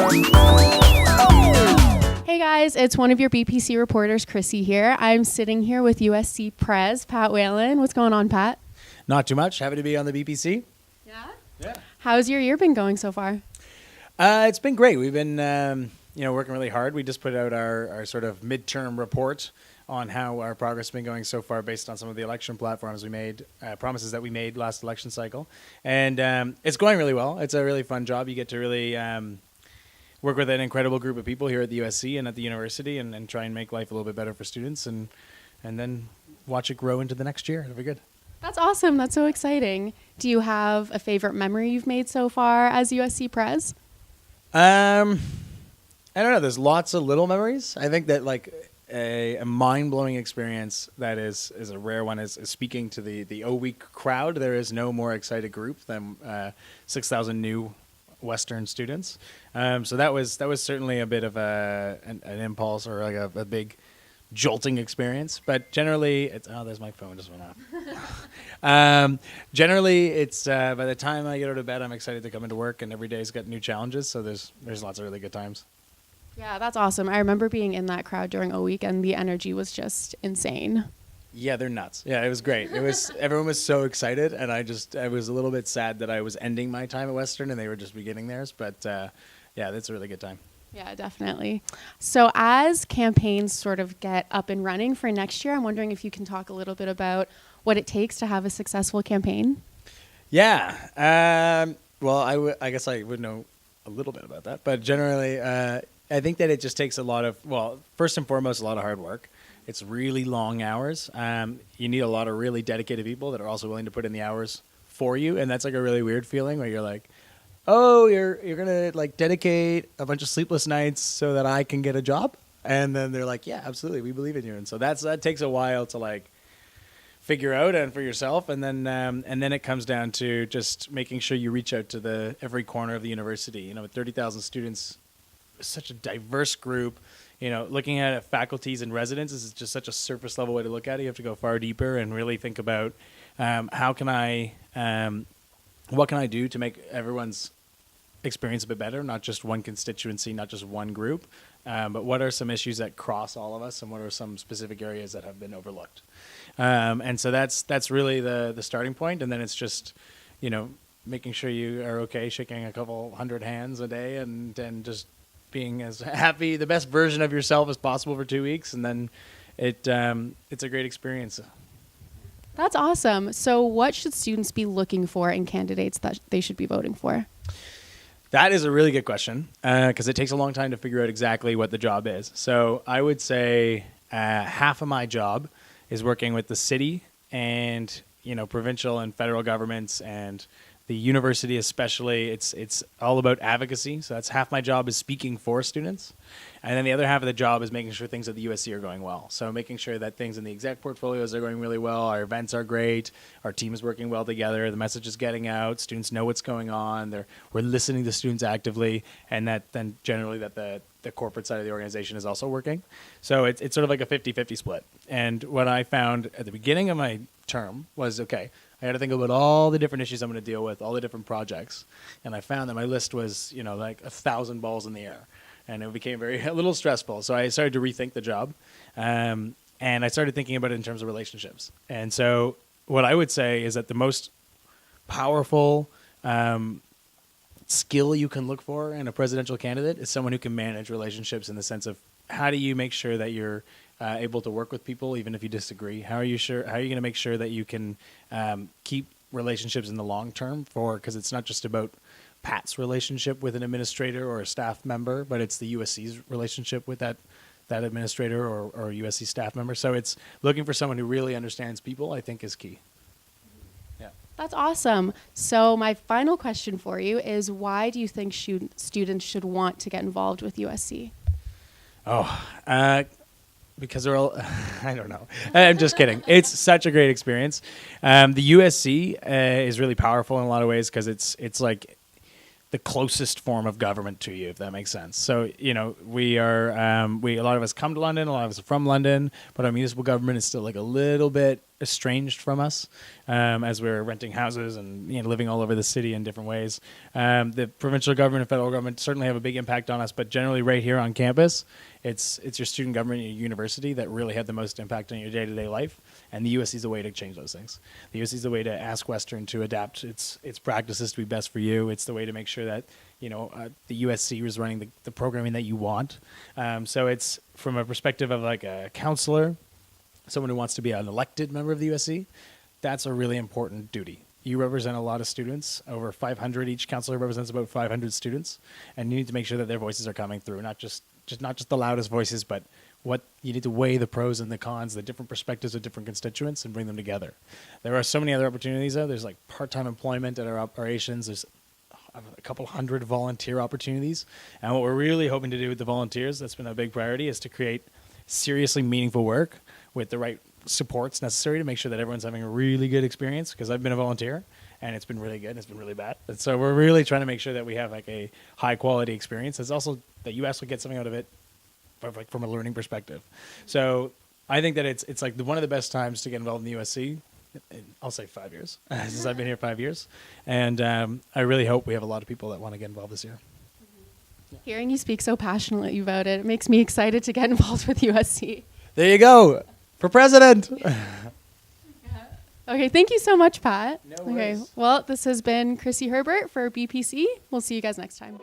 Hey guys, it's one of your BPC reporters, Chrissy here. I'm sitting here with USC Prez, Pat Whelan. What's going on, Pat? Not too much. Happy to be on the BPC. Yeah. How's your year been going so far? It's been great. We've been working really hard. We just put out our sort of midterm report on how our progress has been going so far based on some of the election platforms we made, promises that we made last election cycle. And it's going really well. It's a really fun job. You get to really work with an incredible group of people here at the USC and at the university and try and make life a little bit better for students and then watch it grow into the next year. It'll be good. That's awesome. That's so exciting. Do you have a favorite memory you've made so far as USC Prez? I don't know. There's lots of little memories. I think that like a mind-blowing experience that is a rare one is speaking to the O-Week crowd. There is no more excited group than 6,000 new Western students. So that was certainly a bit of an impulse or like a big jolting experience. But generally, there's my phone just went off. Generally, it's by the time I get out of bed, I'm excited to come into work, and every day's got new challenges. So there's lots of really good times. Yeah, that's awesome. I remember being in that crowd during O-Week, and the energy was just insane. Yeah, they're nuts. Yeah, it was great. Everyone was so excited, and I was a little bit sad that I was ending my time at Western, and they were just beginning theirs. But yeah, that's a really good time. Yeah, definitely. So as campaigns sort of get up and running for next year, I'm wondering if you can talk a little bit about what it takes to have a successful campaign. Yeah. Well, I guess I would know a little bit about that. But generally, I think that it just takes first and foremost, a lot of hard work. It's really long hours. You need a lot of really dedicated people that are also willing to put in the hours for you. And that's like a really weird feeling where you're like, oh, you're going to like dedicate a bunch of sleepless nights so that I can get a job? And then they're like, yeah, absolutely. We believe in you. And so that takes a while to like figure out and for yourself. And then it comes down to just making sure you reach out to every corner of the university. With 30,000 students, such a diverse group, looking at faculties and residents is just such a surface level way to look at it. You have to go far deeper and really think about what can I do to make everyone's experience a bit better, not just one constituency, not just one group, but what are some issues that cross all of us and what are some specific areas that have been overlooked. And so that's really the starting point. And then it's just, making sure you are okay, shaking a couple hundred hands a day and just being as happy, the best version of yourself as possible for 2 weeks. And then it's a great experience. That's awesome. So what should students be looking for in candidates that they should be voting for? That is a really good question because it takes a long time to figure out exactly what the job is. So I would say half of my job is working with the city and, provincial and federal governments and the university especially. It's all about advocacy. So that's half my job is speaking for students. And then the other half of the job is making sure things at the USC are going well. So making sure that things in the exec portfolios are going really well. Our events are great. Our team is working well together. The message is getting out. Students know what's going on. We're listening to students actively. And that then generally that the corporate side of the organization is also working. So it's sort of like a 50-50 split. And what I found at the beginning of my term was, okay, I got to think about all the different issues I'm going to deal with, all the different projects. And I found that my list was, like 1,000 balls in the air. And it became a little stressful. So I started to rethink the job. And I started thinking about it in terms of relationships. And so what I would say is that the most powerful skill you can look for in a presidential candidate is someone who can manage relationships in the sense of how do you make sure that you're able to work with people even if you disagree? How are you going to make sure that you can keep relationships in the long term because it's not just about Pat's relationship with an administrator or a staff member, but it's the USC's relationship with that administrator or USC staff member. So it's looking for someone who really understands people, I think, is key. Yeah. That's awesome. So my final question for you is, why do you think students should want to get involved with USC? Because they're all, I don't know. I'm just kidding. It's such a great experience. The USC is really powerful in a lot of ways because it's like the closest form of government to you, if that makes sense. So, we are, a lot of us come to London, a lot of us are from London, but our municipal government is still like a little bit estranged from us as we're renting houses and living all over the city in different ways. The provincial government and federal government certainly have a big impact on us, but generally right here on campus, it's your student government and your university that really have the most impact on your day-to-day life, and the USC is a way to change those things. The USC is a way to ask Western to adapt its practices to be best for you. It's the way to make sure that the USC is running the programming that you want. So it's from a perspective of like a counselor, someone who wants to be an elected member of the USC, that's a really important duty. You represent a lot of students, over 500. Each counselor represents about 500 students, and you need to make sure that their voices are coming through, not just the loudest voices, but what you need to weigh the pros and the cons, the different perspectives of different constituents, and bring them together. There are so many other opportunities though. There's like part-time employment at our operations. There's a couple hundred volunteer opportunities, and what we're really hoping to do with the volunteers, that's been a big priority, is to create seriously meaningful work with the right supports necessary to make sure that everyone's having a really good experience, because I've been a volunteer and it's been really good and it's been really bad, and so we're really trying to make sure that we have like a high quality experience. It's also that you actually get something out of it from a learning perspective. So I think that it's like one of the best times to get involved in the USC. I'll say 5 years since I've been here 5 years, and I really hope we have a lot of people that want to get involved this year. Hearing you speak so passionately about it makes me excited to get involved with USC. There you go, for president. Okay, thank you so much, Pat. No worries. Okay, well, this has been Chrissy Herbert for BPC. We'll see you guys next time.